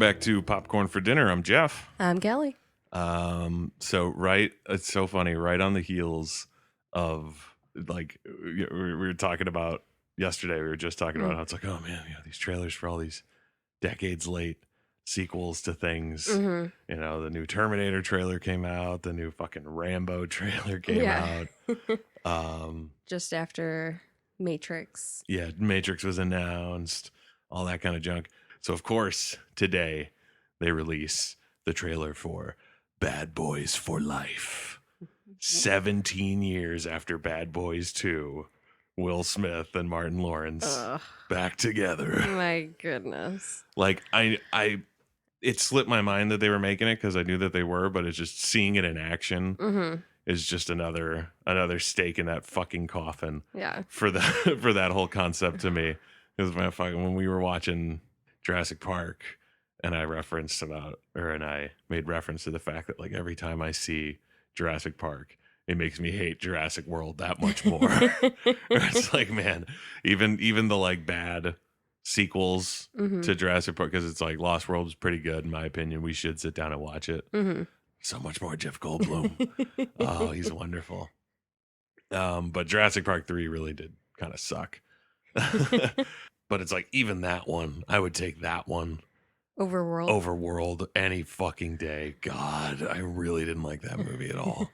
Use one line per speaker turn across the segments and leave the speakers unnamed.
back to Popcorn for Dinner. I'm Jeff.
I'm Kelly.
It's so funny. Right on the heels of like we were talking about yesterday. We were just talking about how it's like, oh man, these trailers for all these decades late sequels to things.
Mm-hmm.
The new Terminator trailer came out. The new fucking Rambo trailer came out.
Just after Matrix.
Yeah, Matrix was announced. All that kind of junk. So of course today they release the trailer for Bad Boys for Life. 17 years after Bad Boys 2, Will Smith and Martin Lawrence back together.
My goodness.
Like it slipped my mind that they were making it because I knew that they were, but it's just seeing it in action is just another stake in that fucking coffin.
Yeah.
For that whole concept to me. Because when we were watching Jurassic Park, and I made reference to the fact that like every time I see Jurassic Park, it makes me hate Jurassic World that much more. It's like, man, even the like bad sequels to Jurassic Park, because it's like Lost World is pretty good in my opinion. We should sit down and watch it. So much more Jeff Goldblum. Oh, he's wonderful. But Jurassic Park 3 really did kind of suck. But it's like even that one, I would take that one over World any fucking day. God, I really didn't like that movie at all.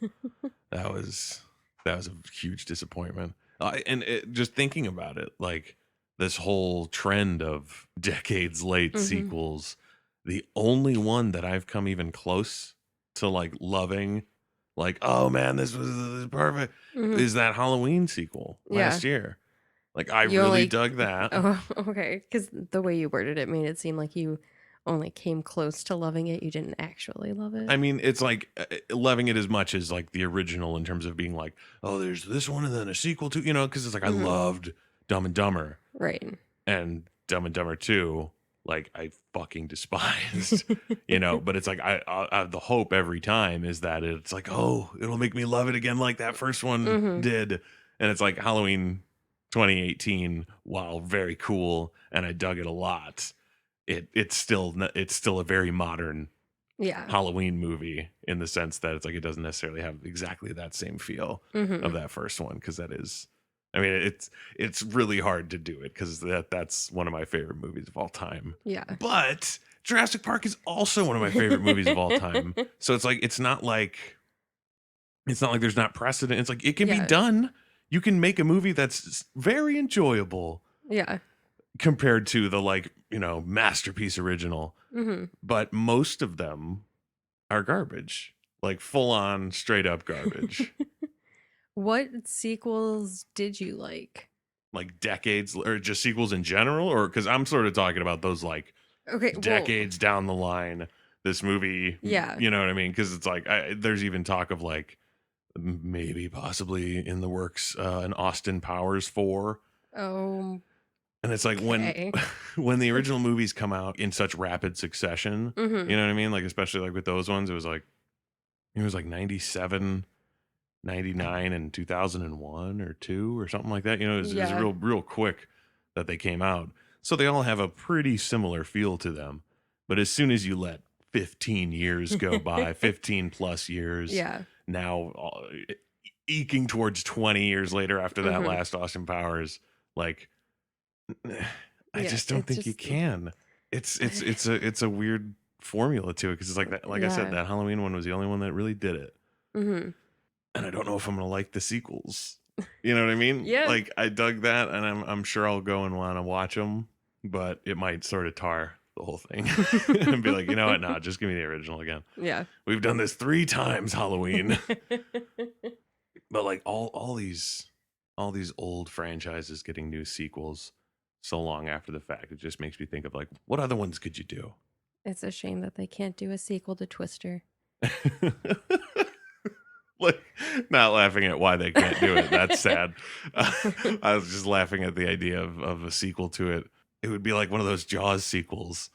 That was a huge disappointment. Just thinking about it, like this whole trend of decades late sequels, the only one that I've come even close to like loving, like, oh man, this was perfect, is that Halloween sequel last year. Like, I really dug that.
Oh, okay. Because the way you worded it made it seem like you only came close to loving it. You didn't actually love it.
I mean, it's like loving it as much as like the original in terms of being like, oh, there's this one and then a sequel to, because it's like I loved Dumb and Dumber.
Right.
And Dumb and Dumber 2, like I fucking despised, but it's like I the hope every time is that it's like, oh, it'll make me love it again like that first one did. And it's like Halloween 2018, while very cool and I dug it a lot, it's still a very modern Halloween movie in the sense that it's like it doesn't necessarily have exactly that same feel of that first one, because that is, I mean, it's really hard to do it because that's one of my favorite movies of all time.
Yeah.
But Jurassic Park is also one of my favorite movies of all time. So it's like it's not like there's not precedent. It's like it can be done. You can make a movie that's very enjoyable.
Yeah.
Compared to the like, masterpiece original. But most of them are garbage. Like full on straight up garbage.
What sequels did you like?
Like decades, or just sequels in general? Or because I'm sort of talking about those like decades down the line. This movie, you know what I mean? Because it's like there's even talk of like maybe possibly in the works an Austin Powers 4.
Oh,
and it's like when the original movies come out in such rapid succession, you know what I mean? Like especially like with those ones, it was like 97, 99, and 2001 or 2 or something like that. It was real quick that they came out. So they all have a pretty similar feel to them. But as soon as you let 15 years go by, 15 plus years, now eking towards 20 years later after that last Austin Powers, like I just don't think you can. It's a weird formula to it, because it's like that, like I said, that Halloween one was the only one that really did it. And I don't know if I'm gonna like the sequels. You know what I mean?
Yeah.
Like I dug that, and I'm sure I'll go and want to watch them, but it might sort of tar the whole thing and be like, you know what? No, just give me the original again.
Yeah.
We've done this 3 times Halloween. But like all these old franchises getting new sequels so long after the fact, it just makes me think of like, what other ones could you do?
It's a shame that they can't do a sequel to Twister.
Like, not laughing at why they can't do it. That's sad. I was just laughing at the idea of a sequel to it. It would be like one of those Jaws sequels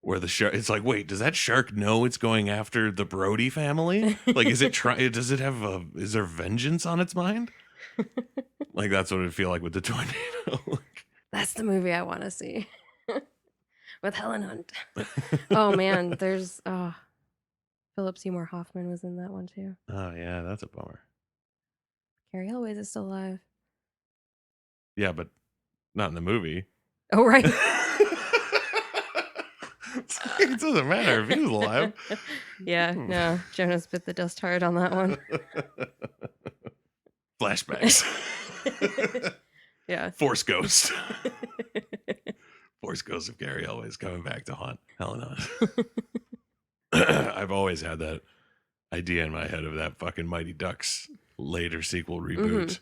where the shark, it's like, wait, does that shark know it's going after the Brody family? Like, is there vengeance on its mind? Like, that's what it'd feel like with the tornado.
That's the movie I want to see. with Helen Hunt. Oh man, there's Philip Seymour Hoffman was in that one too.
Oh yeah, that's a bummer.
Carrie Elways is still alive.
Yeah, but not in the movie.
Oh right.
It doesn't matter if he was alive.
Yeah, no, Jonas bit the dust hard on that one.
Flashbacks.
Yeah.
Force Ghost. Force Ghost of Gary always coming back to haunt Helen Hunt. I've always had that idea in my head of that fucking Mighty Ducks later sequel reboot,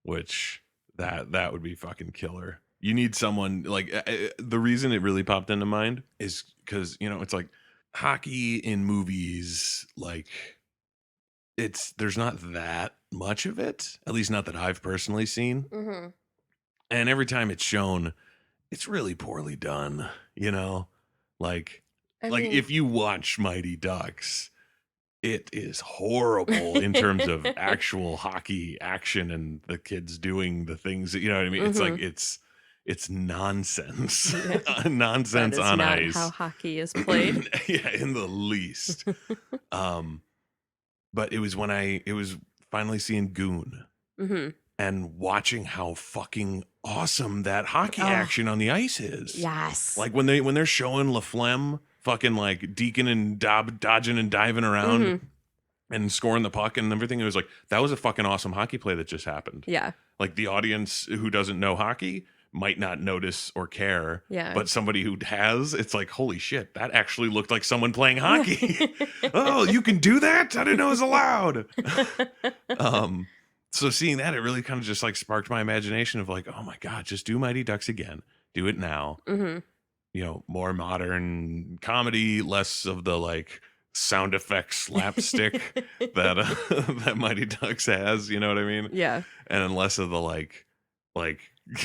which that would be fucking killer. You need someone like the reason it really popped into mind is because it's like hockey in movies, like there's not that much of it, at least not that I've personally seen. And every time it's shown, it's really poorly done, like if you watch Mighty Ducks, it is horrible in terms of actual hockey action and the kids doing the things that, you know what I mean? It's like it's nonsense. Nonsense
that is
on
not
ice.
how hockey is played.
Yeah, in the least. But it was when it was finally seeing Goon and watching how fucking awesome that hockey action on the ice is.
Yes.
Like when they're showing LaFlemme fucking like deacon and dodging and diving around and scoring the puck and everything. It was like, that was a fucking awesome hockey play that just happened.
Yeah.
Like the audience who doesn't know hockey might not notice or care.
Yeah.
But somebody who has, it's like, holy shit, that actually looked like someone playing hockey. Oh, you can do that? I didn't know it was allowed. So seeing that, it really kind of just like sparked my imagination of like, oh my God, just do Mighty Ducks again. Do it now. More modern comedy, less of the like sound effects slapstick that Mighty Ducks has, you know what I mean?
Yeah.
And then less of the like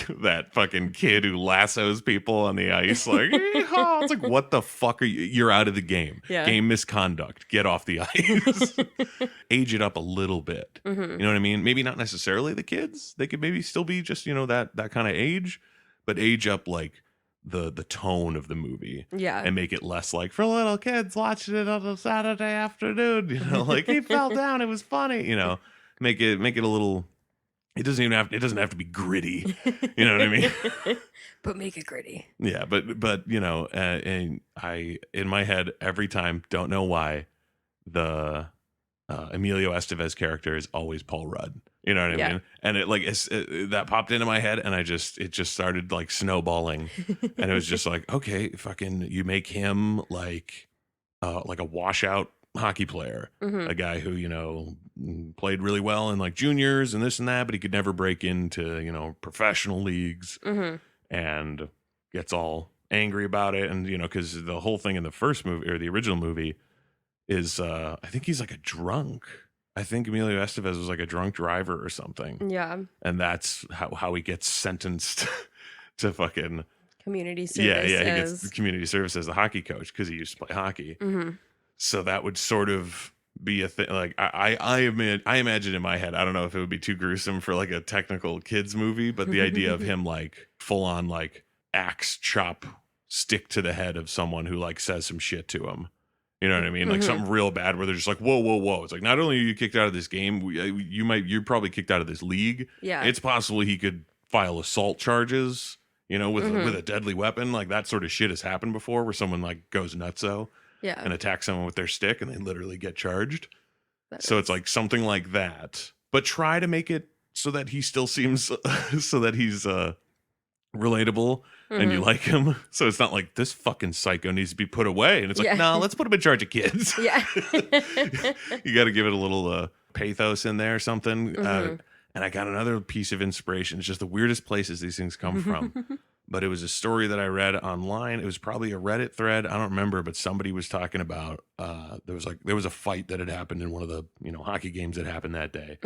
that fucking kid who lassos people on the ice, like, "Yeehaw." It's like, what the fuck are you? You're out of the game.
Yeah.
Game misconduct. Get off the ice. Age it up a little bit. You know what I mean? Maybe not necessarily the kids. They could maybe still be just, that kind of age, but age up like the tone of the movie.
Yeah.
And make it less like for little kids watching it on a Saturday afternoon, like he fell down, it was funny, make it a little. It doesn't have to be gritty. You know what I mean?
But make it gritty.
Yeah, but and I in my head every time, don't know why, the Emilio Estevez character is always Paul Rudd. You know what I mean? And it like that popped into my head, and it just started like snowballing, and it was just like, okay, fucking, you make him like a washout hockey player, a guy who played really well in like juniors and this and that, but he could never break into professional leagues, and gets all angry about it, and because the whole thing in the first movie or the original movie is I think he's like a drunk. I think Emilio Estevez was like a drunk driver or something.
Yeah.
And that's how he gets sentenced to fucking
community service.
Yeah, he gets the community service as the hockey coach because he used to play hockey. So that would sort of be a thing. Like I imagine in my head, I don't know if it would be too gruesome for like a technical kids movie, but the idea of him like full on like axe chop stick to the head of someone who like says some shit to him. You know what I mean? Like something real bad where they're just like, whoa, whoa, whoa. It's like, not only are you kicked out of this game, you're probably kicked out of this league.
Yeah.
It's possible he could file assault charges, with a deadly weapon. Like that sort of shit has happened before where someone like goes nutso and attacks someone with their stick and they literally get charged. It's like something like that. But try to make it so that he still seems so that he's relatable and you like him, so it's not like this fucking psycho needs to be put away, and it's like, no, let's put him in charge of kids.
Yeah.
You got to give it a little pathos in there or something. And I got another piece of inspiration. It's just the weirdest places these things come from. But it was a story that I read online. It was probably a Reddit thread, I don't remember, but somebody was talking about there was a fight that had happened in one of the hockey games that happened that day.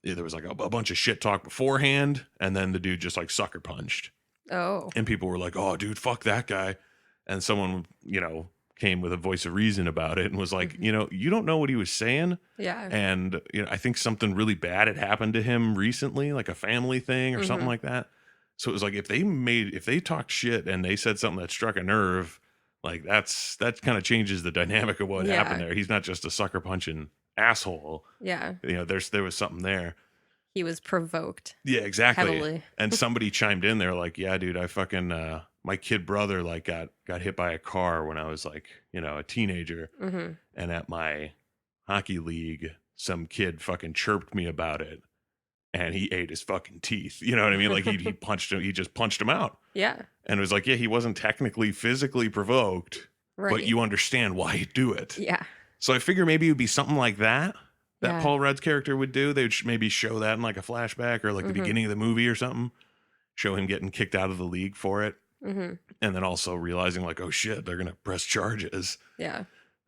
There was like a bunch of shit talk beforehand, and then the dude just like sucker punched.
Oh.
And people were like, oh, dude, fuck that guy. And someone, came with a voice of reason about it and was like, you don't know what he was saying.
Yeah.
And, I think something really bad had happened to him recently, like a family thing or something like that. So it was like if they talked shit and they said something that struck a nerve, like that kind of changes the dynamic of what happened
Yeah.
there. He's not just a sucker punching asshole.
Yeah.
There was something there.
He was provoked
Yeah, exactly.
heavily.
And somebody chimed in there like, yeah, dude, I fucking my kid brother like got hit by a car when I was like, a teenager.
Mm-hmm.
And at my hockey league, some kid fucking chirped me about it and he ate his fucking teeth. You know what I mean? Like he punched him, he just punched him out.
Yeah.
And it was like, yeah, he wasn't technically physically provoked,
Right.
but you understand why he'd do it.
Yeah.
So I figure maybe it would be something like that
Yeah.
Paul Rudd's character would do. They would maybe show that in like a flashback or like the beginning of the movie or something. Show him getting kicked out of the league for it.
Mm-hmm.
And then also realizing like, oh shit, they're going to press charges.
Yeah.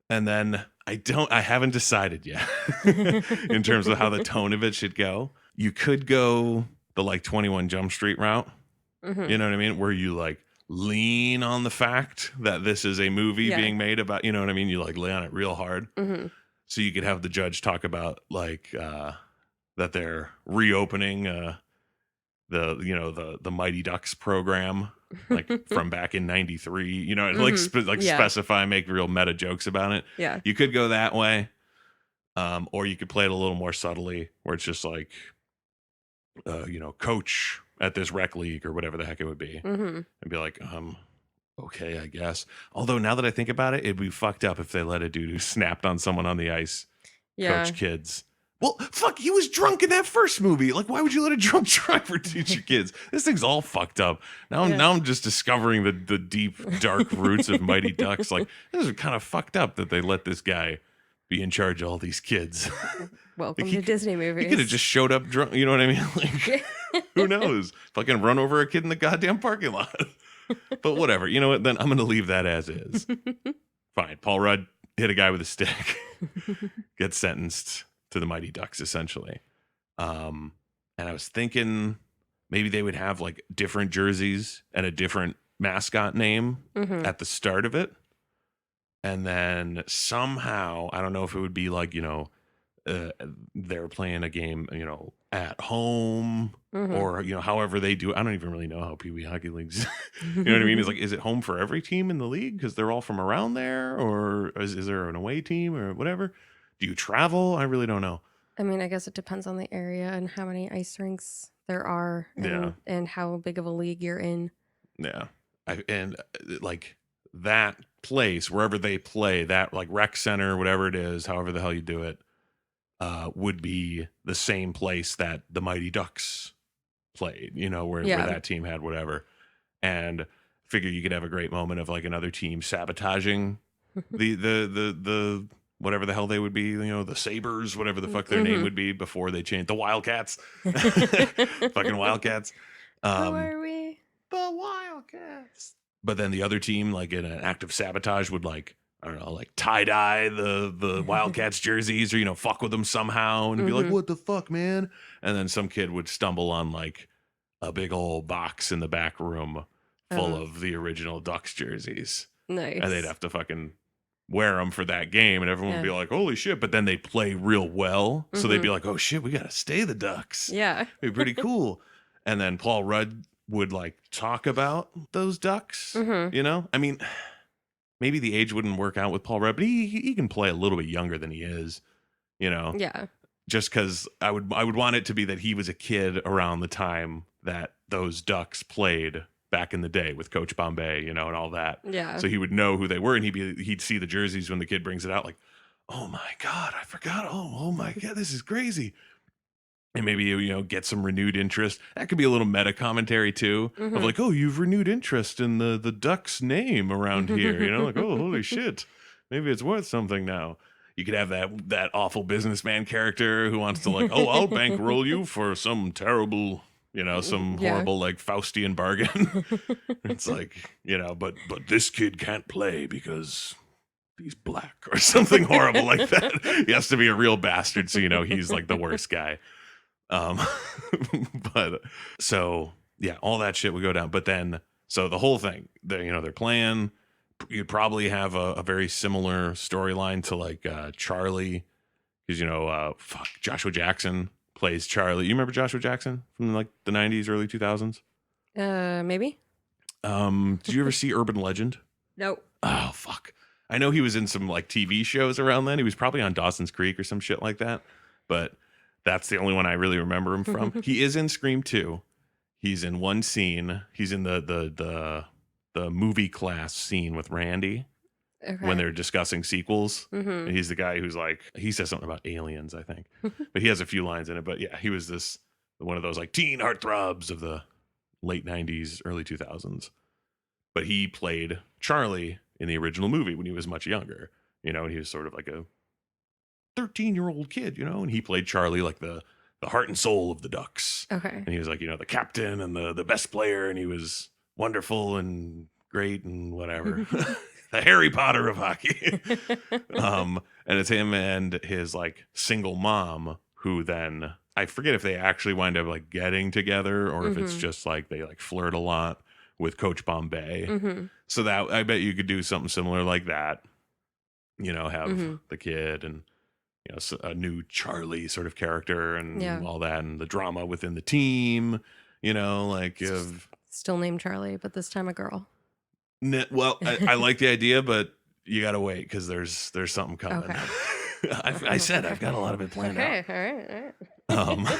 And then I haven't decided yet in terms of how the tone of it should go. You could go the like 21 Jump Street route.
Mm-hmm.
You know what I mean? Where you like lean on the fact that this is a movie being made about, you know what I mean? You like lay on it real hard.
Mm-hmm.
So you could have the judge talk about like that they're reopening the Mighty Ducks program like from back in '93. You know, like specify, make real meta jokes about it.
Yeah.
You could go that way, or you could play it a little more subtly, where it's just like, coach at this rec league or whatever the heck it would be, and be like, okay, I guess. Although now that I think about it, it'd be fucked up if they let a dude who snapped on someone on the ice coach kids. Well, fuck, he was drunk in that first movie. Like, why would you let a drunk driver teach your kids? This thing's all fucked up. Now I'm just discovering the deep, dark roots of Mighty Ducks. Like, this is kind of fucked up that they let this guy be in charge of all these kids.
Welcome to Disney movies.
He could have just showed up drunk. You know what I mean? Like, who knows? Fucking run over a kid in the goddamn parking lot. But whatever. You know what? Then I'm going to leave that as is. Fine. Paul Rudd hit a guy with a stick. Gets sentenced to the Mighty Ducks, essentially. And I was thinking maybe they would have like different jerseys and a different mascot name at the start of it. And then somehow, I don't know if it would be like, they're playing a game, at home or, however they do it. I don't even really know how Pee Wee Hockey Leagues, you know what I mean? It's like, is it home for every team in the league because they're all from around there? Or is there an away team or whatever? Do you travel? I really don't know.
I mean, I guess it depends on the area and how many ice rinks there are and how big of a league you're in.
Yeah. Like that place, wherever they play, that like rec center, whatever it is, however the hell you do it, would be the same place that the Mighty Ducks played, where that team had whatever. And figure you could have a great moment of like another team sabotaging the whatever the hell they would be, the Sabres, whatever the fuck their name would be before they changed the Wildcats. Fucking Wildcats.
Who are we?
The Wildcats. But then the other team, like in an act of sabotage, would like, I don't know, like tie-dye the Wildcats jerseys or, fuck with them somehow and be like, what the fuck, man? And then some kid would stumble on like a big old box in the back room full of the original Ducks jerseys.
Nice.
And they'd have to fucking wear them for that game and everyone would be like, holy shit. But then they play real well. So they'd be like, oh shit, we got to stay the Ducks.
Yeah.
It'd be pretty cool. And then Paul Rudd would like talk about those Ducks, I mean, maybe the age wouldn't work out with Paul Rudd, but he can play a little bit younger than he is,
Yeah.
Just because I would want it to be that he was a kid around the time that those Ducks played back in the day with Coach Bombay, and all that.
Yeah.
So he would know who they were, and he'd see the jerseys when the kid brings it out, like, oh my God, I forgot. Oh my God, this is crazy. And maybe, get some renewed interest. That could be a little meta commentary too, of like, oh, you've renewed interest in the Ducks name around here, like, oh, holy shit, maybe it's worth something now. You could have that awful businessman character who wants to like, oh, I'll bankroll you for some terrible, some horrible like Faustian bargain. It's like, but this kid can't play because he's black or something horrible like that. He has to be a real bastard, so he's like the worst guy. But so yeah, all that shit would go down. But then, so the whole thing, they're playing. You'd probably have a very similar storyline to like Charlie, because Joshua Jackson plays Charlie. You remember Joshua Jackson from like the 90s, early 2000s?
Maybe.
Did you ever see Urban Legend?
Nope.
Oh fuck. I know he was in some like TV shows around then. He was probably on Dawson's Creek or some shit like that. But that's the only one I really remember him from. He is in Scream 2. He's in one scene. He's in the movie class scene with Randy when
Okay.
they're discussing sequels.
Mm-hmm.
And he's the guy who's like, he says something about aliens, I think. But he has a few lines in it. But yeah, he was this one of those like teen heartthrobs of the late 90s, early 2000s. But he played Charlie in the original movie when he was much younger, and he was sort of like a 13-year-old kid, and he played Charlie like the heart and soul of the Ducks.
Okay.
And he was like, the captain and the best player, and he was wonderful and great and whatever. The Harry Potter of hockey. And it's him and his like single mom who then I forget if they actually wind up like getting together or if it's just like they like flirt a lot with Coach Bombay.
Mm-hmm.
So that I bet you could do something similar like that. Have the kid and a new Charlie sort of character and
Yeah.
all that and the drama within the team. Like
Still named Charlie, but this time a girl.
well, I like the idea, but you got to wait because there's something coming.
Okay.
I said I've got a lot of it planned out.
Okay. All right.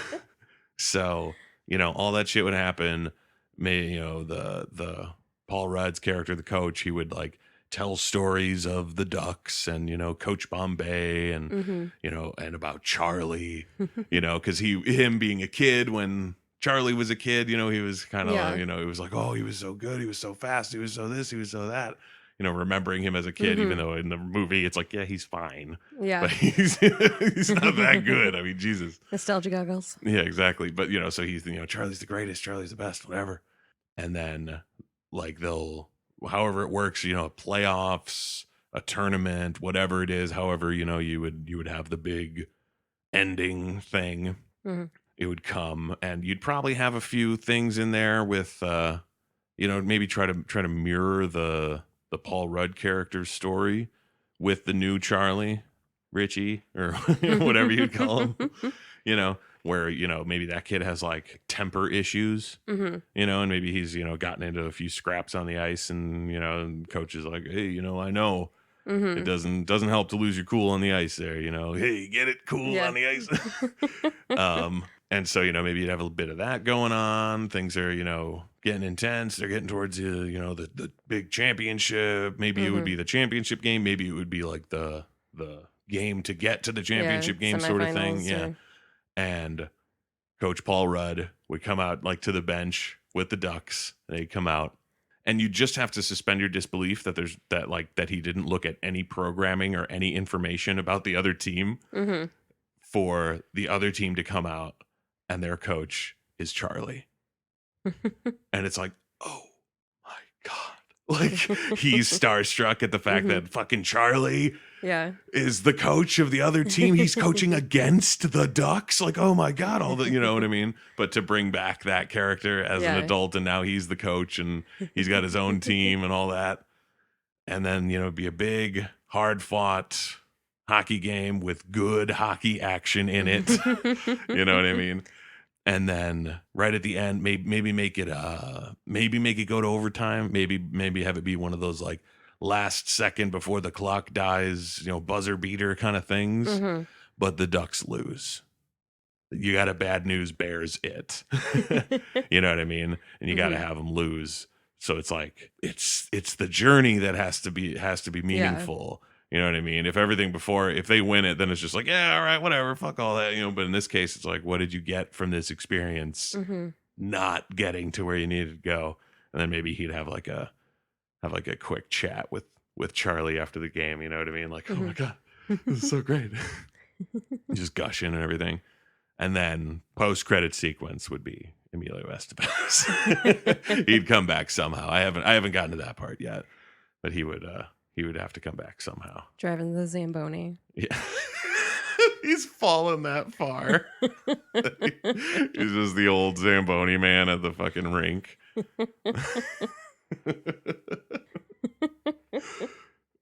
So all that shit would happen. Maybe the Paul Rudd's character, the coach, he would like tell stories of the Ducks and Coach Bombay and and about Charlie, because him being a kid when Charlie was a kid, he was kind of
Yeah.
it was like, oh, he was so good, he was so fast, he was so this, he was so that. Remembering him as a kid, even though in the movie it's like, yeah, he's fine.
Yeah.
But he's not that good. I mean, Jesus.
Nostalgia goggles.
Yeah, exactly. But so he's Charlie's the greatest, Charlie's the best, whatever. And then like they'll however it works, playoffs, a tournament, whatever it is, however, you would have the big ending thing.
Mm-hmm.
It would come and you'd probably have a few things in there with maybe try to mirror the Paul Rudd character's story with the new Charlie, Richie, or whatever you'd call him, where, maybe that kid has like temper issues, and maybe he's, gotten into a few scraps on the ice and, and coach is like, hey, I know it doesn't help to lose your cool on the ice there, hey, get it cool on the ice. And so, maybe you'd have a bit of that going on. Things are, getting intense. They're getting towards the big championship. Maybe it would be the championship game. Maybe it would be like the game to get to the championship game sort of thing. Yeah.
Or...
And Coach Paul Rudd would come out like to the bench with the Ducks. They'd come out. And you just have to suspend your disbelief that he didn't look at any programming or any information about the other team for the other team to come out. And their coach is Charlie. And it's like, oh my God. Like he's starstruck at the fact that fucking Charlie is the coach of the other team. He's coaching against the Ducks. Like, oh my God, all the, you know what I mean? But to bring back that character as an adult and now he's the coach and he's got his own team and all that. And then, be a big, hard fought hockey game with good hockey action in it. You know what I mean? And then right at the end, maybe make it go to overtime. Maybe have it be one of those like last second before the clock dies, buzzer beater kind of things. But the Ducks lose. You got a bad news bears it. You know what I mean? And you got to have them lose. So it's like it's the journey that has to be meaningful. You know what I mean? If they win it, then it's just like, yeah, all right, whatever, fuck all that, But in this case, it's like, what did you get from this experience? Not getting to where you needed to go, and then maybe he'd have like a quick chat with Charlie after the game. You know what I mean? Like, oh my God, this is so great, just gushing and everything. And then post credit sequence would be Emilio Estevez. He'd come back somehow. I haven't gotten to that part yet, but he would have to come back somehow.
Driving the Zamboni.
Yeah. He's fallen that far. He's just the old Zamboni man at the fucking rink.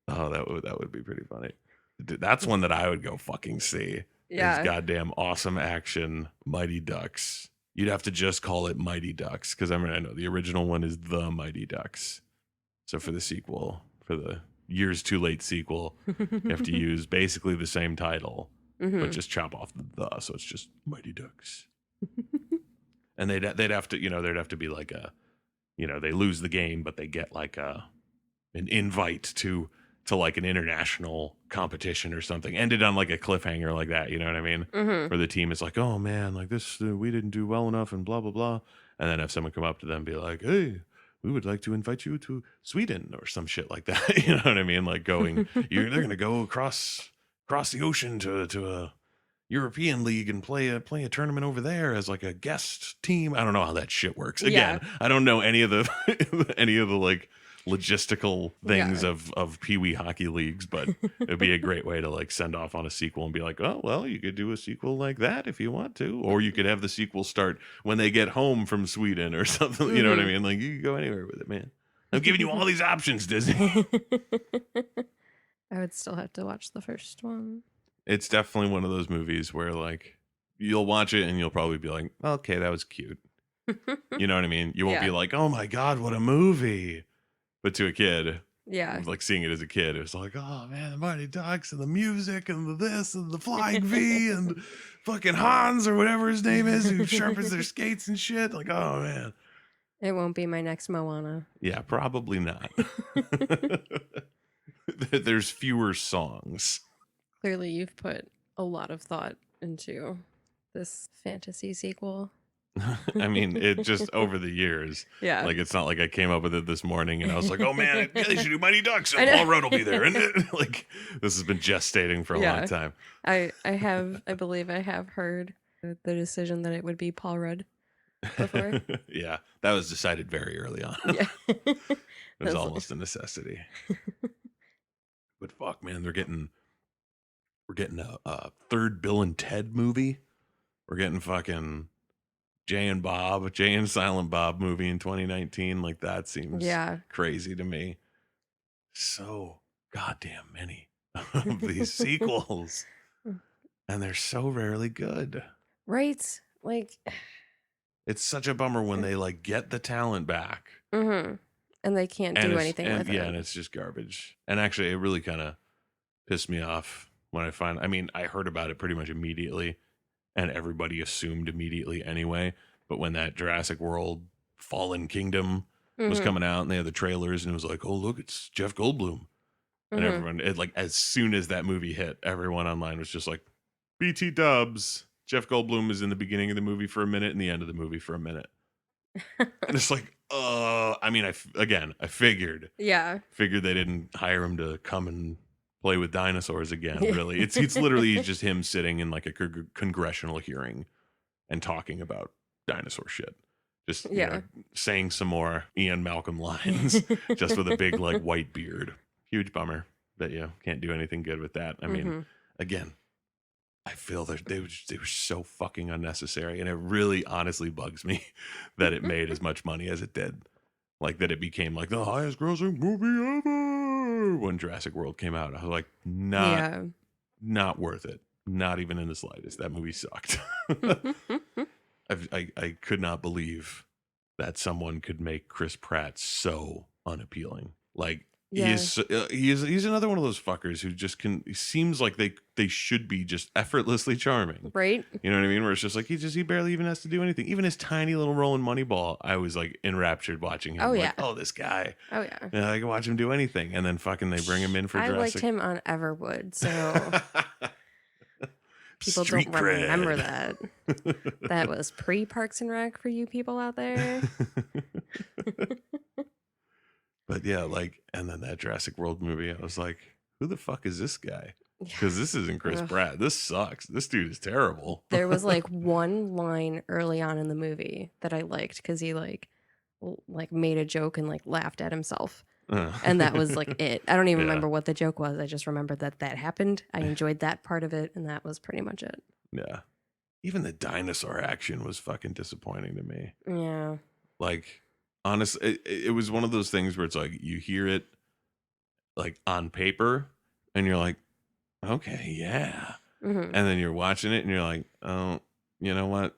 Oh, that would be pretty funny. That's one that I would go fucking see.
Yeah.
It's goddamn awesome action, Mighty Ducks, you'd have to just call it Mighty Ducks, because I mean I know the original one is The Mighty Ducks. So for the sequel, for the years too late sequel, you have to use basically the same title, but just chop off the, so it's just Mighty Ducks. And they'd have to, there'd have to be like a, they lose the game, but they get like an invite to like an international competition or something. Ended on like a cliffhanger like that, you know what I mean? Where the team is like, oh man, like this, we didn't do well enough and blah, blah, blah. And then have someone come up to them and be like, hey, we would like to invite you to Sweden or some shit like that. You know what I mean? Like they're going to go across the ocean to a European league and play a tournament over there as like a guest team. I don't know how that shit works. Again, I don't know any of the like logistical things of Pee-wee hockey leagues, but it'd be a great way to like send off on a sequel and be like, oh well, you could do a sequel like that if you want to, or you could have the sequel start when they get home from Sweden or something. You know what I mean? Like you could go anywhere with it, man. I'm giving you all these options, Disney.
I would still have to watch the first one.
It's definitely one of those movies where like you'll watch it and you'll probably be like, okay, that was cute. You know what I mean? You won't be like, oh my God, what a movie. But to a kid, like seeing it as a kid, it was like, oh man, the Mighty Ducks and the music and the this and the Flying V and fucking Hans or whatever his name is who sharpens their skates and shit. Like, oh man.
It won't be my next Moana.
Yeah, probably not. There's fewer songs.
Clearly, you've put a lot of thought into this fantasy sequel.
I mean, it just over the years.
Yeah.
Like, it's not like I came up with it this morning and I was like, oh man, they should do Mighty Ducks and Paul Rudd will be there. And like, this has been gestating for a long time.
I believe I have heard the decision that it would be Paul Rudd before.
Yeah. That was decided very early on.
Yeah.
It was almost a necessity. But fuck, man, we're getting a third Bill and Ted movie. We're getting fucking Jay and Silent Bob movie in 2019. Like that seems crazy to me. So goddamn many of these sequels. And they're so rarely good.
Right? Like
it's such a bummer when they like get the talent back.
And they can't do anything with it.
Yeah, and it's just garbage. And actually it really kind of pissed me off when I heard about it pretty much immediately. And everybody assumed immediately anyway. But when that Jurassic World Fallen Kingdom was coming out and they had the trailers and it was like, oh, look, it's Jeff Goldblum. And everyone, as soon as that movie hit, everyone online was just like, BT dubs. Jeff Goldblum is in the beginning of the movie for a minute and the end of the movie for a minute. And it's like, I figured. Yeah. Figured they didn't hire him to come and play with dinosaurs again, really. It's literally just him sitting in like a congressional hearing and talking about dinosaur shit. Just saying some more Ian Malcolm lines just with a big like white beard. Huge bummer that you can't do anything good with that. I mean, again, I feel they were so fucking unnecessary, and it really honestly bugs me that it made as much money as it did. Like that it became like the highest grossing movie ever when Jurassic World came out. I was like, not worth it. Not even in the slightest. That movie sucked. I could not believe that someone could make Chris Pratt so unappealing. Like he's another one of those fuckers who just he seems like they should be just effortlessly charming. Right. You know what I mean? Where it's just like he barely even has to do anything. Even his tiny little role in Moneyball, I was like enraptured watching him. Oh yeah. Like, oh, this guy. Oh yeah. And I can watch him do anything. And then fucking they bring him in for Jurassic. I liked him on Everwood, so people don't remember that. That was pre-Parks and Rec for you people out there. But yeah, like, and then that Jurassic World movie, I was like, who the fuck is this guy? Because this isn't Chris Pratt. This sucks. This dude is terrible. There was like one line early on in the movie that I liked because he like made a joke and like laughed at himself. And that was like it. I don't even remember what the joke was. I just remember that happened. I enjoyed that part of it, and that was pretty much it. Yeah. Even the dinosaur action was fucking disappointing to me. Yeah. Like, honestly, it was one of those things where it's like you hear it like on paper, and you're like, okay, yeah. And then you're watching it, and you're like, oh, you know what?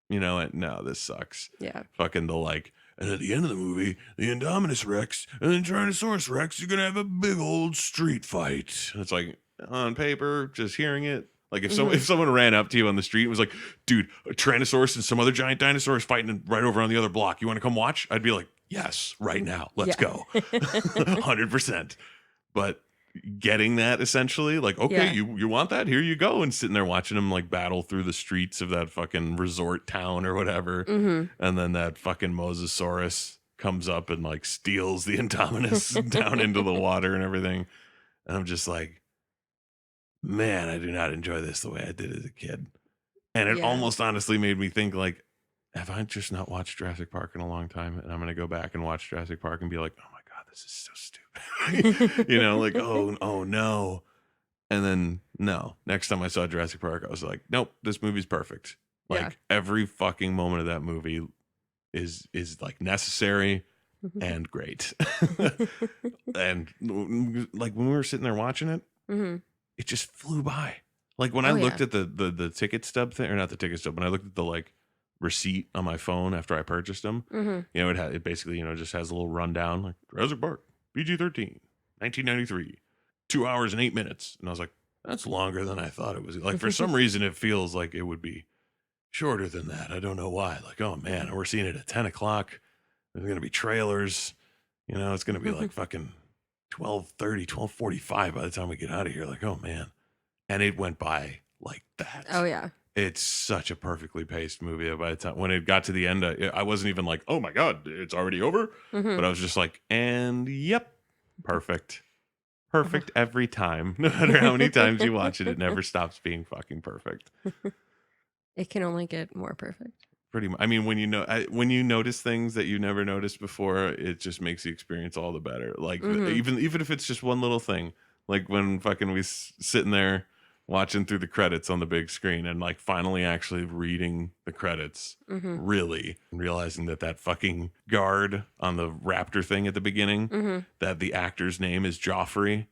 And no, this sucks.
Yeah.
Fucking the like, and at the end of the movie, the Indominus Rex and the Tyrannosaurus Rex are gonna have a big old street fight. And it's like on paper, just hearing it. Like if someone ran up to you on the street and was like, dude, a Tyrannosaurus and some other giant dinosaurs fighting right over on the other block. You want to come watch? I'd be like, yes, right now. Let's go. 100%. But getting that essentially, like, okay, you want that? Here you go. And sitting there watching them like battle through the streets of that fucking resort town or whatever. And then that fucking Mosasaurus comes up and like steals the Indominus down into the water and everything. And I'm just like, man, I do not enjoy this the way I did as a kid. And it almost honestly made me think like, have I just not watched Jurassic Park in a long time? And I'm going to go back and watch Jurassic Park and be like, oh my God, this is so stupid. Like, oh no. And then no, next time I saw Jurassic Park, I was like, nope, this movie's perfect. Like every fucking moment of that movie is like necessary and great. And like when we were sitting there watching it, it just flew by. Like when I looked at the ticket stub thing, or not the ticket stub, when I looked at the like receipt on my phone after I purchased them, it basically, just has a little rundown like Jurassic Park, PG-13, 1993, 2 hours and 8 minutes. And I was like, that's longer than I thought it was. Like for some reason, it feels like it would be shorter than that. I don't know why. Like, oh man, we're seeing it at 10 o'clock. There's going to be trailers. It's going to be like fucking 12:30, 12:45 by the time we get out of here. Like, oh man. And it went by like that.
Oh yeah.
It's such a perfectly paced movie. By the time when it got to the end, I wasn't even like, oh my God, it's already over. But I was just like, and yep, perfect. Perfect every time. No matter how many times you watch it, it never stops being fucking perfect.
It can only get more perfect.
Pretty much. I mean, when you notice things that you never noticed before, it just makes the experience all the better. Like even if it's just one little thing, like when fucking we sitting there watching through the credits on the big screen and like finally actually reading the credits, really realizing that fucking guard on the raptor thing at the beginning, that the actor's name is Joffrey.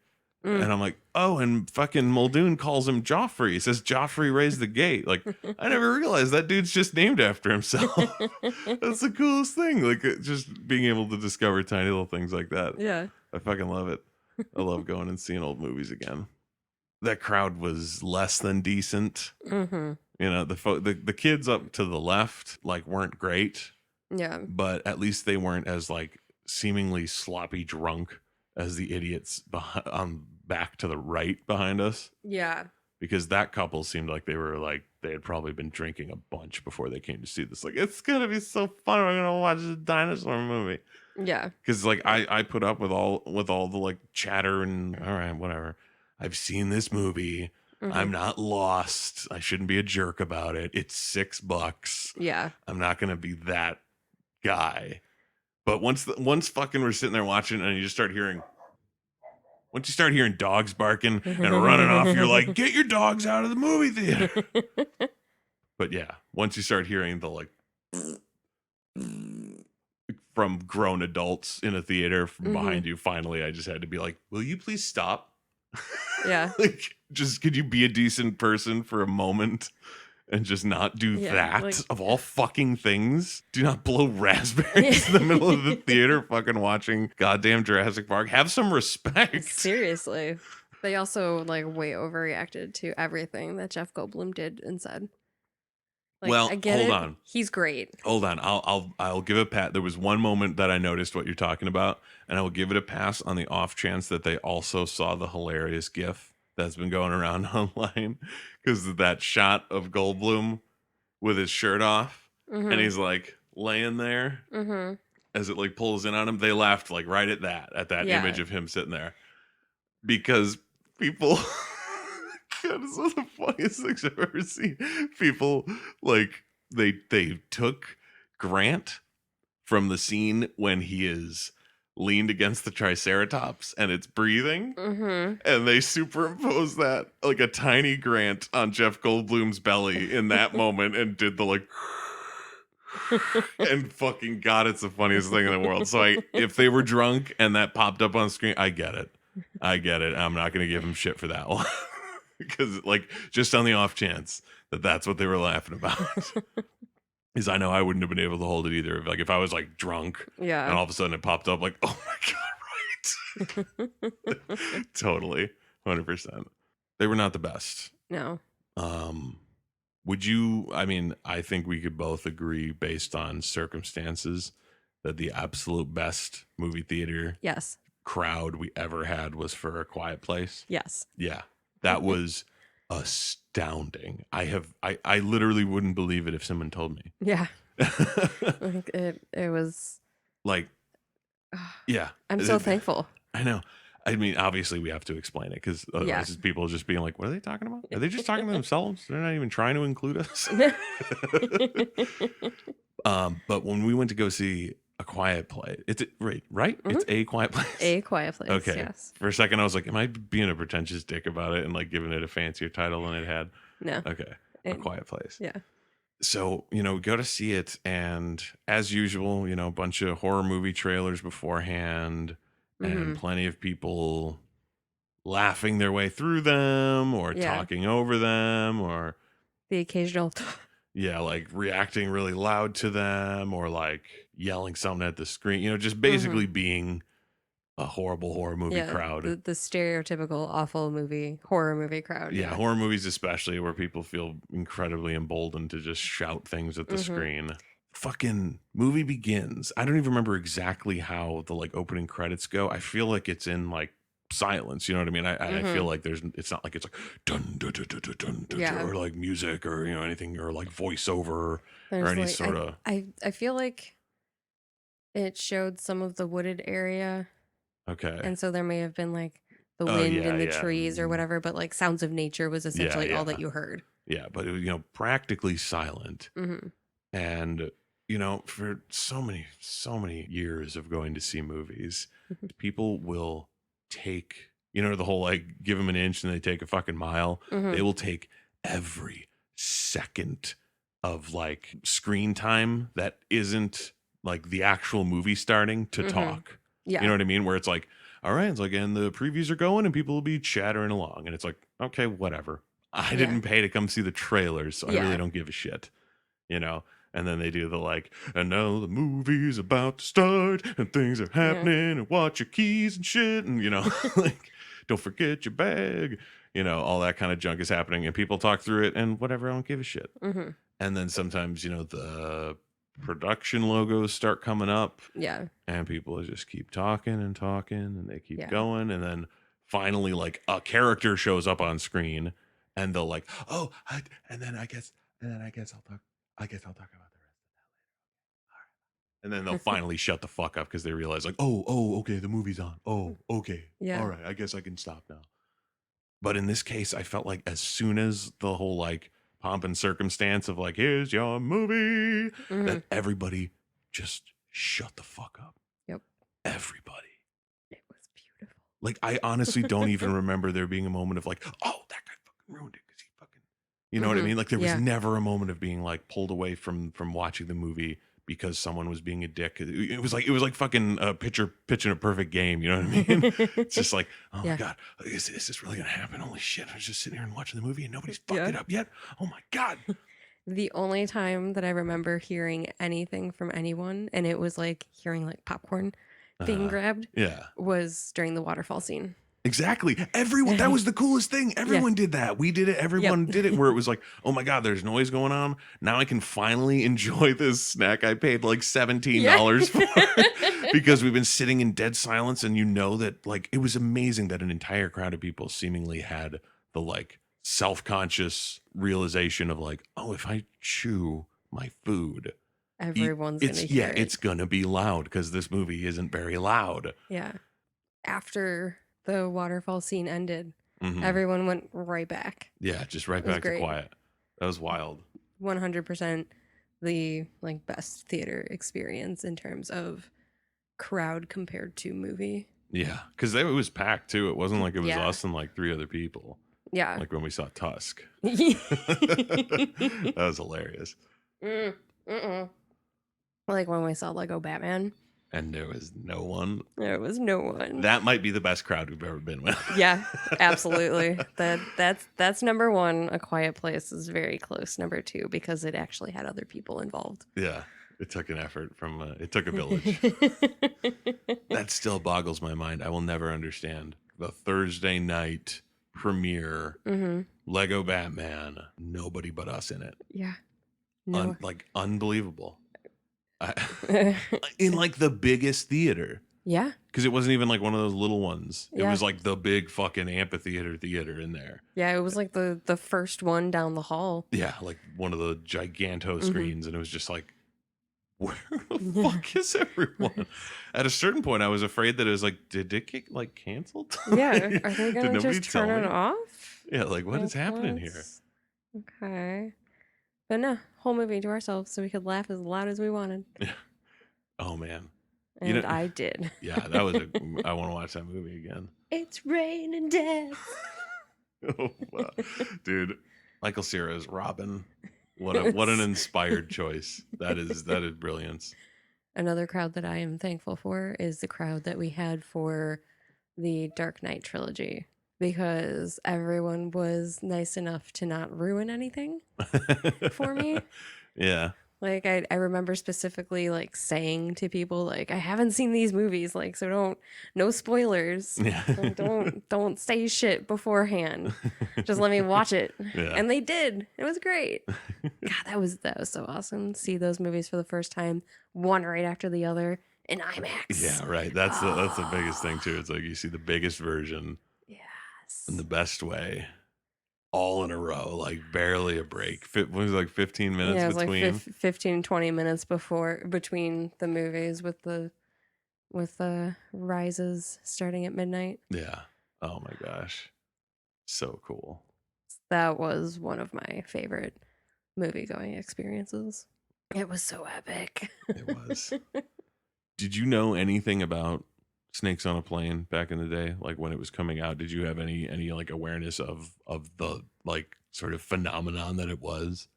And I'm like, oh, and fucking Muldoon calls him Joffrey. He says Joffrey raised the gate. Like, I never realized that dude's just named after himself. That's the coolest thing. Like, just being able to discover tiny little things like that.
Yeah.
I fucking love it. I love going and seeing old movies again. That crowd was less than decent. The kids up to the left like weren't great.
Yeah.
But at least they weren't as like seemingly sloppy drunk as the idiots back to the right behind us.
Yeah.
Because that couple seemed like they had probably been drinking a bunch before they came to see this. Like, it's gonna be so fun. We're gonna watch a dinosaur movie.
Yeah.
Because like I put up with all the like chatter and all right, whatever. I've seen this movie. I'm not lost. I shouldn't be a jerk about it. It's $6.
Yeah.
I'm not gonna be that guy. But once fucking we're sitting there watching and you start hearing dogs barking and running off, you're like, get your dogs out of the movie theater. But yeah, once you start hearing the like from grown adults in a theater from behind you, finally I just had to be like, will you please stop?
Yeah.
Like, just could you be a decent person for a moment? And just not do that, like, of all fucking things. Do not blow raspberries in the middle of the theater fucking watching goddamn Jurassic Park. Have some respect.
Seriously. They also like way overreacted to everything that Jeff Goldblum did and said. Like,
well,
I get
hold
it.
on.
He's great.
Hold on. I'll give a pat. There was one moment that I noticed what you're talking about, and I will give it a pass on the off chance that they also saw the hilarious GIF that's been going around online, because of that shot of Goldblum with his shirt off, and he's like laying there as it like pulls in on him. They laughed like right at that image of him sitting there, because people God, it's one of the funniest things I've ever seen. People like they took Grant from the scene when he is leaned against the Triceratops and it's breathing, and they superimpose that like a tiny Grant on Jeff Goldblum's belly in that moment and did the like and fucking God, it's the funniest thing in the world. So if they were drunk and that popped up on screen, I get it. I'm not gonna give him shit for that one. Because like just on the off chance that that's what they were laughing about. is I know I wouldn't have been able to hold it either. Like if I was like drunk and
Yeah.
all of a sudden it popped up, like, oh my god, right? Totally, 100%. They were not the best.
No.
Um, would you? I mean, I think we could both agree, based on circumstances, that the absolute best movie theater
Yes.
crowd we ever had was for A Quiet Place.
Yes.
Yeah, that was astounding. I literally wouldn't believe it if someone told me.
Yeah. Like it was.
Like, yeah,
I'm so thankful.
I know. I mean, obviously we have to explain it because
Yeah.
otherwise people just being like, what are they talking about? Are they just talking to themselves? They're not even trying to include us. But when we went to go see A Quiet Place, it's right? It's A Quiet Place.
A Quiet Place.
Okay.
Yes.
For a second, I was like, am I being a pretentious dick about it and like giving it a fancier title than it had?
No.
Okay. A Quiet Place.
Yeah.
So, we go to see it, and as usual, a bunch of horror movie trailers beforehand, and plenty of people laughing their way through them or talking over them, or
the occasional
yeah, like reacting really loud to them, or like yelling something at the screen, just basically being a horrible horror movie crowd.
The stereotypical awful horror movie crowd.
Yeah, horror movies especially, where people feel incredibly emboldened to just shout things at the screen. Fucking movie begins. I don't even remember exactly how the like opening credits go. I feel like it's in like silence. You know what I mean? I feel like it's not like it's like dun dun dun dun dun dun, dun or like music or anything or like voiceover or any sort of.
I feel like it showed some of the wooded area.
Okay.
And so there may have been like the wind in the trees or whatever, but like sounds of nature was essentially all that you heard.
Yeah, but it was, practically silent. And for so many years of going to see movies, people will take, the whole like give them an inch and they take a fucking mile. They will take every second of like screen time that isn't like the actual movie starting to talk.
Yeah.
You know what I mean? Where it's like, all right, it's like, and the previews are going and people will be chattering along. And it's like, okay, whatever. I didn't pay to come see the trailers, so I really don't give a shit. And then they do the like, and now the movie's about to start and things are happening and watch your keys and shit. And, like, don't forget your bag. All that kind of junk is happening and people talk through it and whatever, I don't give a shit. And then sometimes, the production logos start coming up. Yeah. And people just keep talking and talking and they keep going. And then finally, like, a character shows up on screen and they'll like, oh, and then I guess I'll talk about the rest of that later. All right. And then they'll finally shut the fuck up because they realize like, oh, okay, the movie's on. Oh, okay. Yeah. All right, I guess I can stop now. But in this case, I felt like as soon as the whole like pomp and circumstance of like, here's your movie, that everybody just shut the fuck up. Yep. Everybody.
It was beautiful.
Like, I honestly don't even remember there being a moment of like, oh, that guy fucking ruined it because he fucking, you know what I mean? Like, there was never a moment of being like pulled away from watching the movie because someone was being a dick. It was like fucking pitching a perfect game. You know what I mean? It's just like, oh my God, is this really gonna happen? Holy shit! I was just sitting here and watching the movie and nobody's fucked it up yet. Oh my God.
The only time that I remember hearing anything from anyone, and it was like hearing like popcorn being grabbed, was during the waterfall scene.
Exactly. Everyone, that was the coolest thing. Everyone did that. We did it. Everyone did it, where it was like, oh my God, there's noise going on. Now I can finally enjoy this snack I paid like $17 for because we've been sitting in dead silence. And that like, it was amazing that an entire crowd of people seemingly had the like self-conscious realization of like, oh, if I chew my food,
everyone's going to hear it.
It's going to be loud because this movie isn't very loud.
Yeah. After the waterfall scene ended, everyone went right back.
Yeah, just right back to quiet. That was wild.
100% the like best theater experience in terms of crowd compared to movie.
Yeah, because it was packed too. It wasn't like it was us and like 3 other people.
Yeah.
Like when we saw Tusk. That was hilarious.
Like when we saw Lego Batman.
And there was no one.
There was no one.
That might be the best crowd we've ever been with.
Yeah, absolutely. That's number one. A Quiet Place is very close. Number two, because it actually had other people involved.
Yeah, it took an effort from. It took a village. That still boggles my mind. I will never understand the Thursday night premiere. Lego Batman. Nobody but us in it.
Yeah. No.
Like unbelievable. In like the biggest theater.
Yeah.
Because it wasn't even like one of those little ones. It was like the big fucking amphitheater theater in there.
Yeah, it was like the first one down the hall.
Yeah, like one of the giganto screens. And it was just like, where the fuck is everyone? At a certain point, I was afraid that it was like, did it get like canceled?
Yeah. Are they going to just turn it off?
Yeah, like what is happening here?
Okay. But no, whole movie to ourselves so we could laugh as loud as we wanted.
Yeah. Oh, man.
And I did.
Yeah, that was I want to watch that movie again.
It's raining death.
Oh, wow. Dude, Michael Cera's Robin. What an inspired choice. That is brilliance.
Another crowd that I am thankful for is the crowd that we had for the Dark Knight trilogy, because everyone was nice enough to not ruin anything for me.
Yeah.
Like I remember specifically like saying to people like, I haven't seen these movies, like, so no spoilers.
Yeah.
don't say shit beforehand. Just let me watch it.
Yeah.
And they did. It was great. God, that was so awesome. See those movies for the first time, one right after the other in IMAX.
Yeah, right. That's the biggest thing too. It's like you see the biggest version.
Yes.
In the best way. All in a row, like barely a break. What was it, like 15 minutes between?
Like 15, 20 minutes between the movies with the rises starting at midnight.
Yeah. Oh my gosh. So cool.
That was one of my favorite movie going experiences. It was so epic.
It was. Did you know anything about Snakes on a Plane back in the day, like when it was coming out? Did you have any like awareness of the like sort of phenomenon that it was?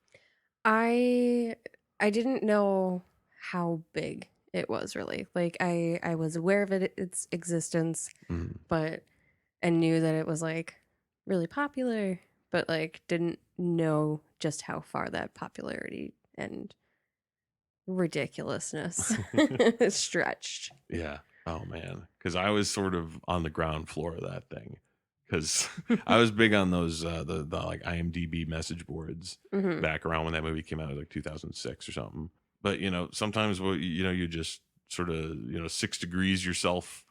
I didn't know how big it was really. Like I was aware of its existence, but and knew that it was like really popular, but like didn't know just how far that popularity and ridiculousness stretched.
Yeah. Oh man, because I was sort of on the ground floor of that thing, because I was big on those the like IMDb message boards back around when that movie came out, like 2006 or something. But sometimes you just sort of 6 degrees yourself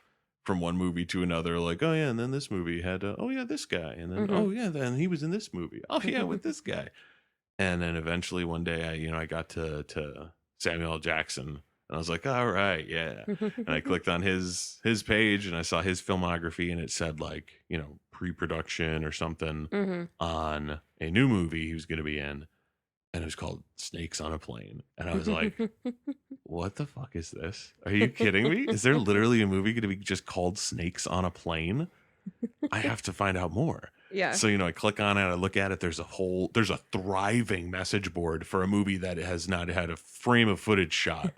from one movie to another, like, oh yeah, and then this movie had oh yeah, this guy, and then oh yeah, then he was in this movie, oh yeah, with this guy. And then eventually one day I got to Samuel L. Jackson. And I was like, all right, yeah. And I clicked on his page and I saw his filmography, and it said like, pre-production or something on a new movie he was going to be in. And it was called Snakes on a Plane. And I was like, what the fuck is this? Are you kidding me? Is there literally a movie going to be just called Snakes on a Plane? I have to find out more.
Yeah.
So, I click on it, I look at it. There's a thriving message board for a movie that has not had a frame of footage shot.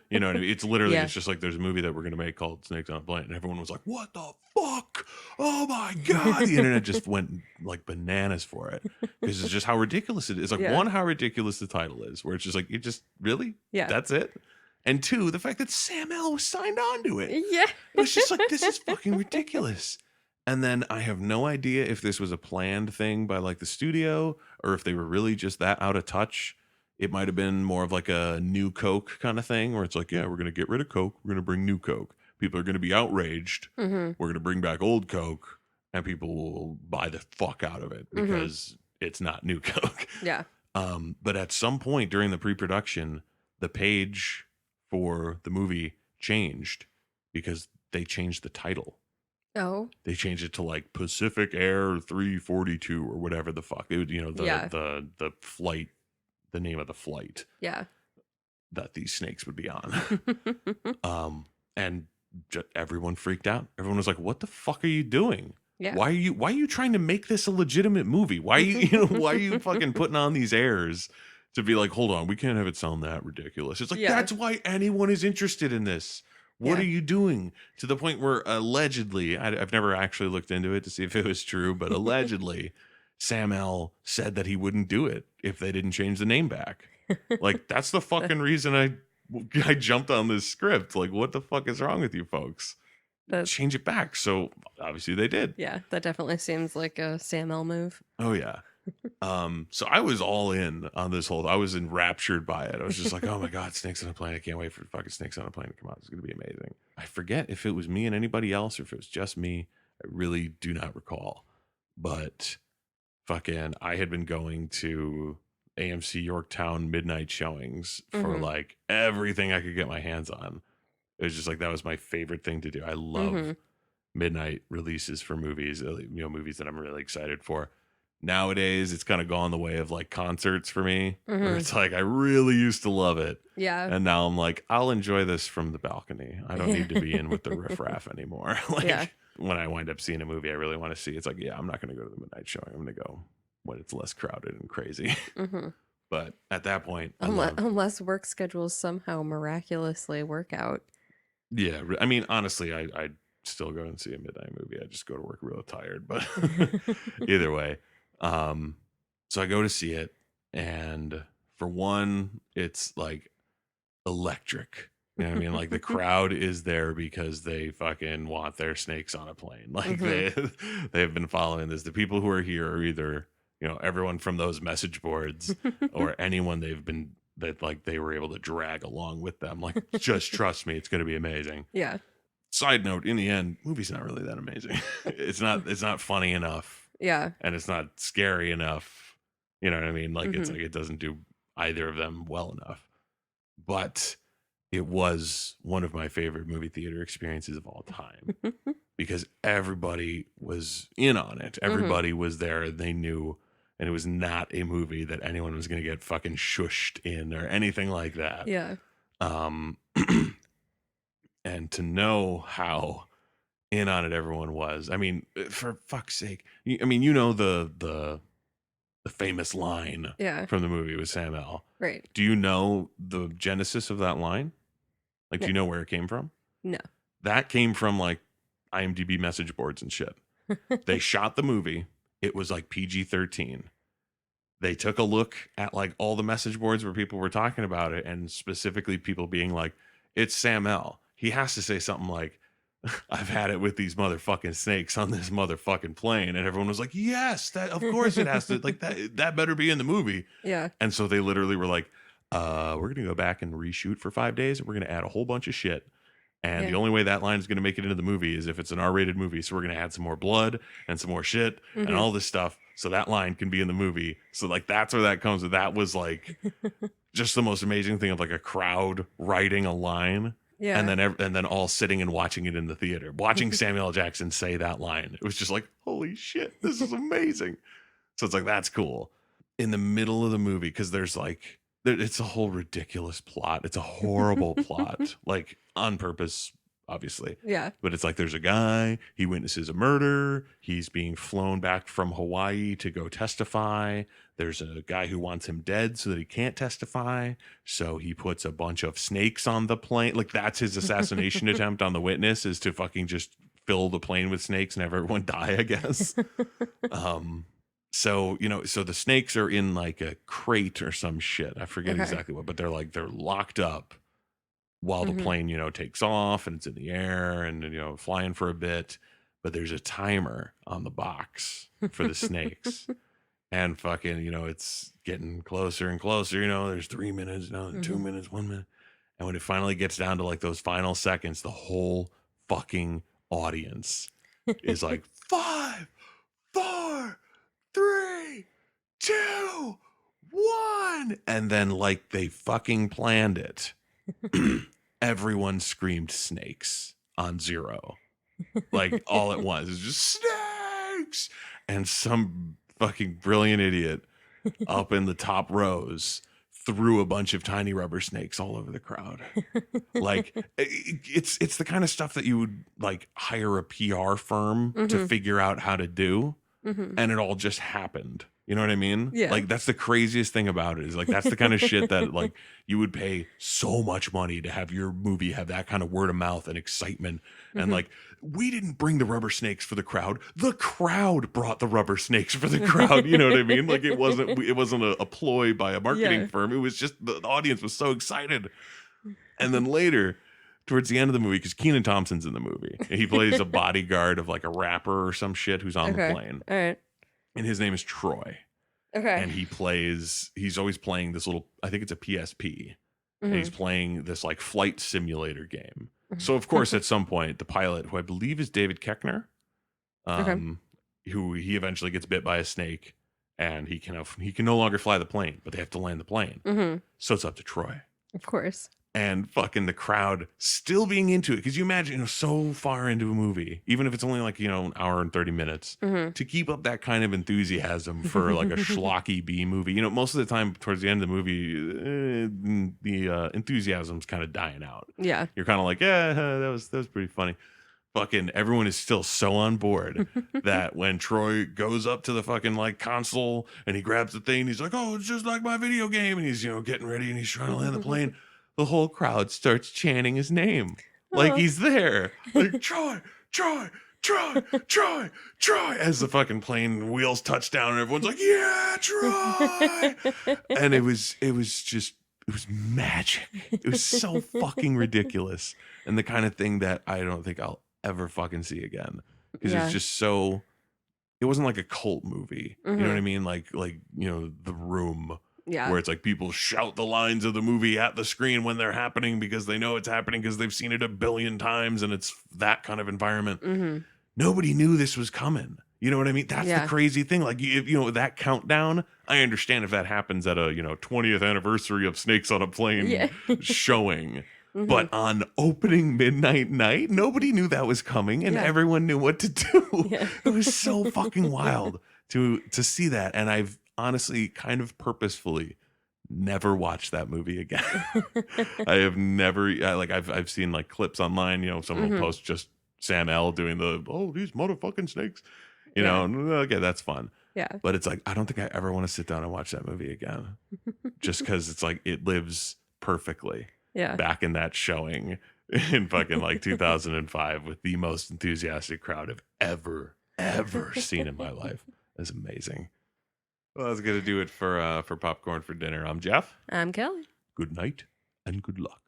You know what I mean? It's literally, It's just like, there's a movie that we're going to make called Snakes on a Plane. And everyone was like, what the fuck? Oh my God. The internet just went like bananas for it. Because it's just how ridiculous it is. Like, one, how ridiculous the title is, where it's just like, you just really?
Yeah.
That's it? And two, the fact that Sam L was signed on to it.
Yeah.
It was just like, this is fucking ridiculous. And then I have no idea if this was a planned thing by like the studio, or if they were really just that out of touch. It might have been more of like a new Coke kind of thing, where it's like, yeah, we're going to get rid of Coke. We're going to bring new Coke. People are going to be outraged. We're going to bring back old Coke, and people will buy the fuck out of it because it's not new Coke.
Yeah.
But at some point during the pre-production, the page for the movie changed because they changed the title.
Oh.
They changed it to like Pacific Air 342 or whatever the fuck. It would, the flight, the name of the flight.
Yeah.
That these snakes would be on. And everyone freaked out. Everyone was like, "What the fuck are you doing?
Yeah.
Why are you trying to make this a legitimate movie? Why are you why are you fucking putting on these airs to be like, hold on, we can't have it sound that ridiculous." It's like, that's why anyone is interested in this. What are
Yeah.
you doing? To the point where allegedly, I've never actually looked into it to see if it was true, but allegedly, Sam L said that he wouldn't do it if they didn't change the name back. Like, that's the
That-
fucking reason I jumped on this script. Like, what the fuck is wrong with you folks?
That's
Change it back. So obviously they did.
yeah, that definitely seems like a Sam L move.
Oh yeah. So I was all in on this whole. I was enraptured by it. I was just like, oh my god, Snakes on a Plane! I can't wait for fucking Snakes on a Plane to come out. It's gonna be amazing. I forget if it was me and anybody else, or if it was just me. I really do not recall. But fucking, I had been going to AMC Yorktown midnight showings for
Mhm.
like everything I could get my hands on. It was just like that was my favorite thing to do. I love
Mhm.
midnight releases for movies, movies that I'm really excited for. Nowadays, it's kind of gone the way of like concerts for me, where
Mhm.
it's like I really used to love it.
Yeah.
And now I'm like, I'll enjoy this from the balcony. I don't need to be in with the riffraff anymore.
Yeah.
Like when I wind up seeing a movie I really want to see, it's like, yeah, I'm not going to go to the midnight showing. I'm going to go when it's less crowded and crazy.
Mhm.
But at that point, I
Unless,
love,
unless work schedules somehow miraculously work out.
yeah. I mean, honestly, I still go and see a midnight movie. I just go to work real tired, but either way. Um, so I go to see it, and for one, it's like electric. You know what I mean? Like the crowd is there because they fucking want their Snakes on a Plane. Like
Mhm.
they've been following this. The people who are here are either, everyone from those message boards or anyone they've been that like they were able to drag along with them. Like, just trust me, it's gonna be amazing.
Yeah.
Side note, in the end, movie's not really that amazing. It's not funny enough,
Yeah.
and it's not scary enough. You know what I mean? Like it's
Mhm.
like it doesn't do either of them well enough. But it was one of my favorite movie theater experiences of all time because everybody was in on it.
Mhm.
Everybody was there. They knew, and it was not a movie that anyone was going to get fucking shushed in or anything like that.
Yeah.
Um, and to know how in on it everyone was. I mean, for fuck's sake. I mean, the famous line
Yeah.
from the movie with Sam L.
Right.
Do you know the genesis of that line? Like, do
No.
you know where it came from?
No.
That came from like IMDb message boards and shit. They shot the movie. It was like PG-13. They took a look at like all the message boards where people were talking about it, and specifically people being like, it's Sam L. He has to say something like, I've had it with these motherfucking snakes on this motherfucking plane. And everyone was like, yes, that of course it has to, like that better be in the movie.
Yeah.
And so they literally were like, we're gonna go back and reshoot for 5 days, and we're gonna add a whole bunch of shit. And the
Yeah.
only way that line is going to make it into the movie is if it's an R-rated movie. So we're going to add some more blood and some more shit and
Mhm.
all this stuff so that line can be in the movie. So like that's where that comes. That was like just the most amazing thing of like a crowd writing a line and
Yeah.
then all sitting and watching it in the theater, watching Samuel L. Jackson say that line. It was just like, holy shit, this is amazing. So it's like, that's cool. In the middle of the movie, because there's like, it's a whole ridiculous plot. It's a horrible plot, like on purpose, obviously.
Yeah.
But it's like there's a guy, he witnesses a murder, he's being flown back from Hawaii to go testify. There's a guy who wants him dead so that he can't testify. So he puts a bunch of snakes on the plane. Like that's his assassination attempt on the witness, is to fucking just fill the plane with snakes and have everyone die, I guess. So, so the snakes are in like a crate or some shit. I forget
Okay.
exactly what, but they're locked up while the
Mhm.
plane, takes off and it's in the air and, flying for a bit. But there's a timer on the box for the snakes. And fucking, it's getting closer and closer. There's 3 minutes, now 2
Mhm.
minutes, 1 minute. And when it finally gets down to like those final seconds, the whole fucking audience is like, 5, 4, 3, 2, 1. And then, like they fucking planned it, everyone screamed snakes on zero. Like all at once. It's just snakes. And some fucking brilliant idiot up in the top rows threw a bunch of tiny rubber snakes all over the crowd. Like it's the kind of stuff that you would like hire a PR firm to
Mhm.
figure out how to do,
Mhm.
and it all just happened. You know what I mean?
Yeah.
Like that's the craziest thing about it is like that's the kind of shit that like you would pay so much money to have your movie have that kind of word of mouth and excitement. And like we didn't bring the rubber snakes for the crowd. The crowd brought the rubber snakes for the crowd. You know what I mean? Like it wasn't a ploy by a marketing
Yeah.
firm. It was just the audience was so excited. And then later, towards the end of the movie, because Kenan Thompson's in the movie, and he plays a bodyguard of like a rapper or some shit who's on the
Okay.
plane,
All right.
and his name is Troy,
Okay.
and he's always playing this little, I think it's a PSP, and he's playing this like flight simulator game. So of course, at some point, the pilot, who I believe is David Koechner, who he eventually gets bit by a snake, and he can no longer fly the plane, but they have to land the plane. So it's up to Troy.
Of course.
And fucking the crowd still being into it. Because you imagine, so far into a movie, even if it's only like, an hour and 30 minutes, to keep up that kind of enthusiasm for like a schlocky B movie. Most of the time towards the end of the movie, the enthusiasm's kind of dying out.
Yeah.
You're kind of like, yeah, that was pretty funny. Fucking everyone is still so on board that when Troy goes up to the fucking like console and he grabs the thing, he's like, oh, it's just like my video game. And he's, getting ready and he's trying to land the plane. The whole crowd starts chanting his name like he's there. Like, Troy, Troy, Troy, Troy, Troy, as the fucking plane wheels touch down and everyone's like, yeah, Troy. And it was magic. It was so fucking ridiculous. And the kind of thing that I don't think I'll ever fucking see again. Because it's just so, it wasn't like a cult movie. You know what I mean? Like, The Room.
Yeah.
Where it's like people shout the lines of the movie at the screen when they're happening because they know it's happening because they've seen it a billion times and it's that kind of environment. Nobody knew this was coming. You know what I mean? That's the crazy thing. Like, that countdown, I understand if that happens at a, 20th anniversary of Snakes on a Plane showing. But on opening midnight night, nobody knew that was coming and everyone knew what to do. It was so fucking wild to see that. And I've honestly kind of purposefully never watched that movie again. I have never I've seen like clips online, someone will post just Sam L doing these motherfucking snakes, okay, that's fun.
Yeah.
But it's like, I don't think I ever want to sit down and watch that movie again. Just because it's like, it lives perfectly back in that showing in fucking like 2005 with the most enthusiastic crowd I've ever seen in my life. That's amazing. Well, that's going to do it for Popcorn for Dinner. I'm Jeff.
I'm Kelly.
Good night and good luck.